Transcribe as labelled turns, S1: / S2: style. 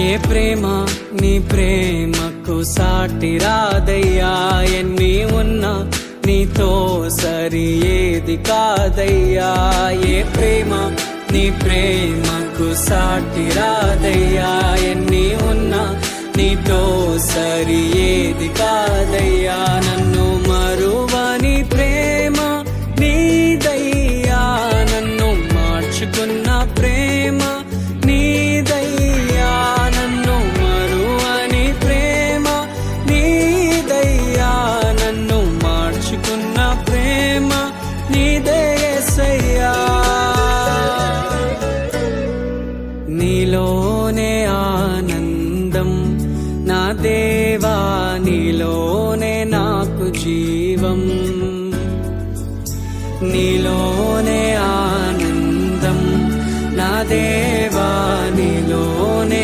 S1: ఏ ప్రేమ నీ ప్రేమకు సాటి రాదయ్యా, ఎన్ని ఉన్నా నీతో సరి ఏది కాదయ్యా. ఏ ప్రేమ నీ ప్రేమకు సాటి రాదయ్యా, ఎన్ని ఉన్నా నీతో సరి ఏది కాదయ్యా. నన్ను మరువని ప్రేమ నీదయ్యా, నన్ను మార్చుకున్న ప్రేమ నీదయ్యా, నన్ను మరువని ప్రేమ నీదయ్యా, నన్ను మార్చుకున్న ప్రేమ నీదే యేసయ్యా. నీలోనే ఆనందం నా దేవా, నీలోనే నాకు జీవం, నీలోనే